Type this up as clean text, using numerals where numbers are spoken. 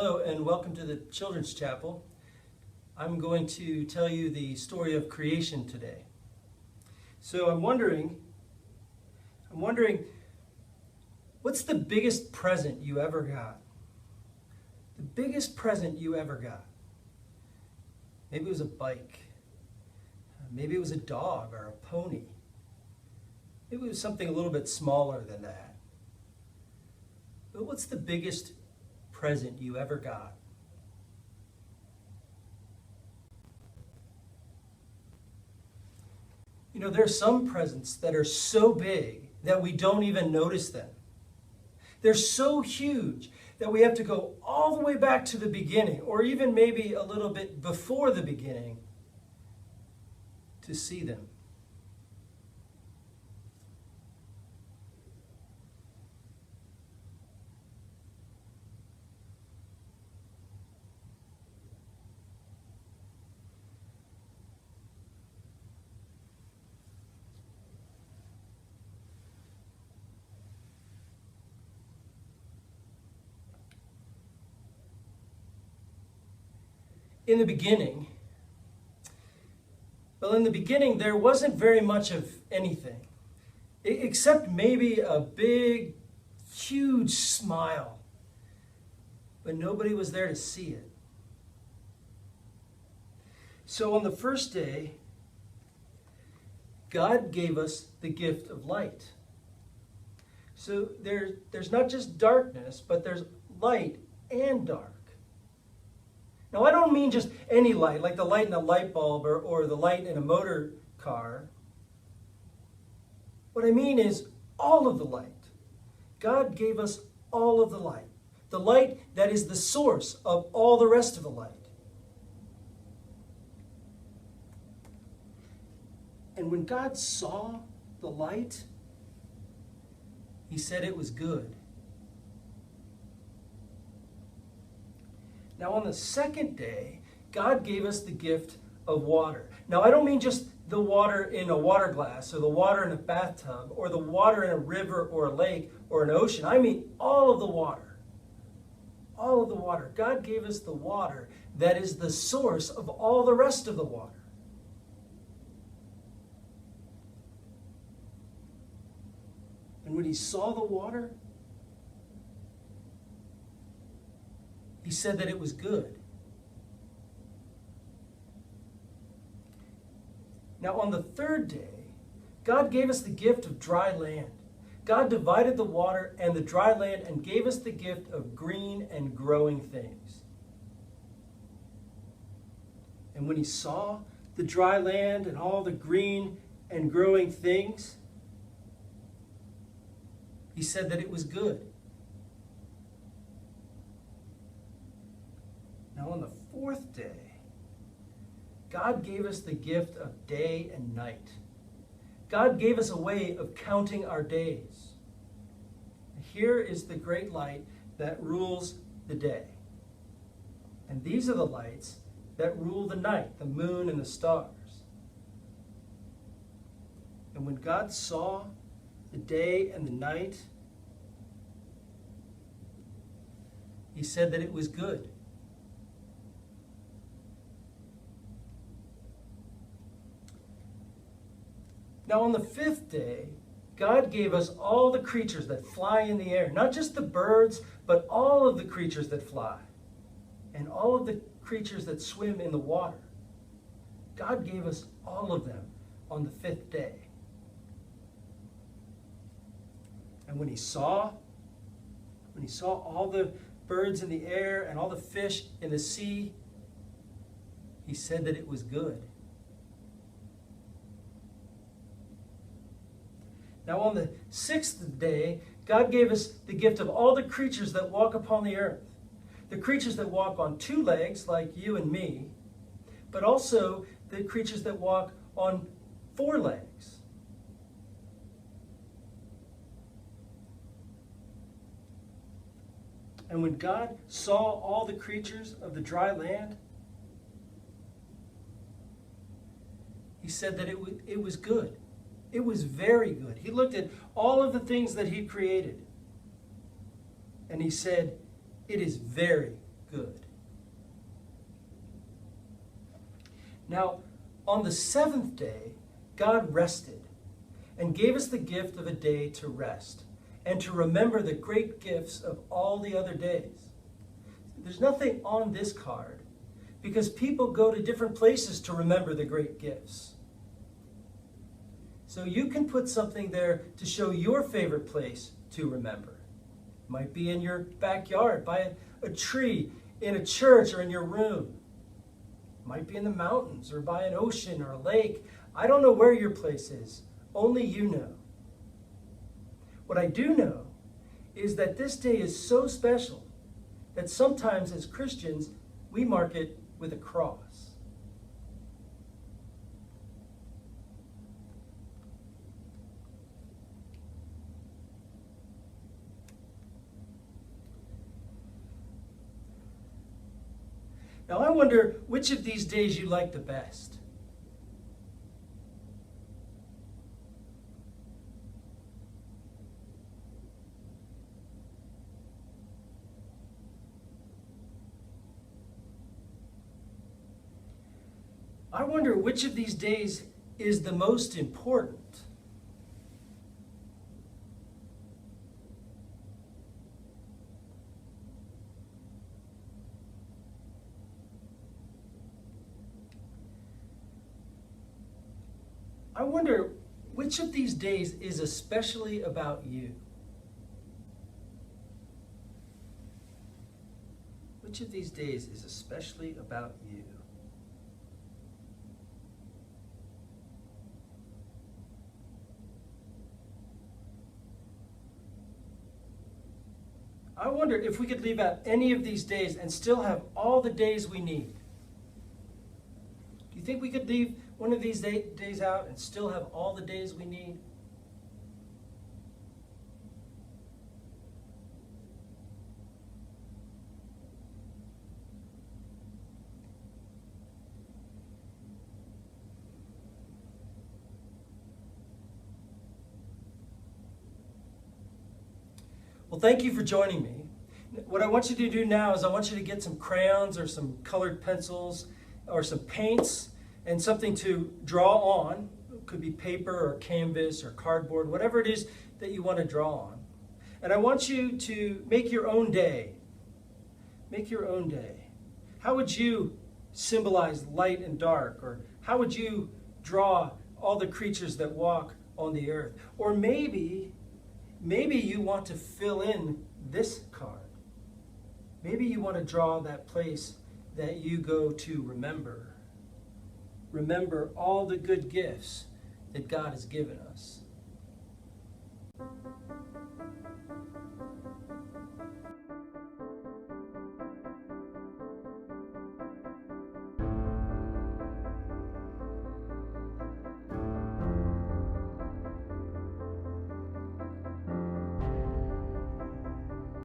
Hello and welcome to the Children's Chapel. I'm going to tell you the story of creation today. So I'm wondering, what's the biggest present you ever got? The biggest present you ever got? Maybe it was a bike. Maybe it was a dog or a pony. Maybe it was something a little bit smaller than that. But what's the biggest present you ever got? You know, there are some presents that are so big that we don't even notice them. They're so huge that we have to go all the way back to the beginning, or even maybe a little bit before the beginning, to see them. In the beginning, there wasn't very much of anything, except maybe a big, huge smile, but nobody was there to see it. So on the first day, God gave us the gift of light. So there's not just darkness, but there's light and dark. Now, I don't mean just any light, like the light in a light bulb or the light in a motor car. What I mean is all of the light. God gave us all of the light that is the source of all the rest of the light. And when God saw the light, He said it was good. Now, on the second day, God gave us the gift of water. Now, I don't mean just the water in a water glass or the water in a bathtub or the water in a river or a lake or an ocean. I mean all of the water. All of the water. God gave us the water that is the source of all the rest of the water. And when He saw the water, He said that it was good. Now, on the third day, God gave us the gift of dry land. God divided the water and the dry land and gave us the gift of green and growing things. And when He saw the dry land and all the green and growing things, He said that it was good. Now, on the fourth day, God gave us the gift of day and night. God gave us a way of counting our days. Here is the great light that rules the day. And these are the lights that rule the night, the moon and the stars. And when God saw the day and the night, He said that it was good. Now, on the fifth day, God gave us all the creatures that fly in the air, not just the birds, but all of the creatures that fly, and all of the creatures that swim in the water. God gave us all of them on the fifth day. And when He saw all the birds in the air and all the fish in the sea, He said that it was good. Now, on the sixth day, God gave us the gift of all the creatures that walk upon the earth. The creatures that walk on two legs, like you and me, but also the creatures that walk on four legs. And when God saw all the creatures of the dry land, He said that it was good. It was very good. He looked at all of the things that He created, and He said, it is very, good. Now, on the seventh day, God rested and gave us the gift of a day to rest and to remember the great gifts of all the other days. There's nothing on this card because people go to different places to remember the great gifts. So you can put something there to show your favorite place to remember. It might be in your backyard, by a tree, in a church, or in your room. It might be in the mountains or by an ocean or a lake. I don't know where your place is. Only you know. What I do know is that this day is so special that sometimes as Christians, we mark it with a cross. Now I wonder which of these days you like the best. I wonder which of these days is the most important. I wonder which of these days is especially about you. Which of these days is especially about you? I wonder if we could leave out any of these days and still have all the days we need. Do you think we could leave one of these days out and still have all the days we need? Well, thank you for joining me. What I want you to do now is I want you to get some crayons or some colored pencils or some paints and something to draw on. It could be paper or canvas or cardboard, whatever it is that you want to draw on. And I want you to make your own day. Make your own day. How would you symbolize light and dark? Or how would you draw all the creatures that walk on the earth? Or maybe you want to fill in this card. Maybe you want to draw that place that you go to remember. Remember all the good gifts that God has given us.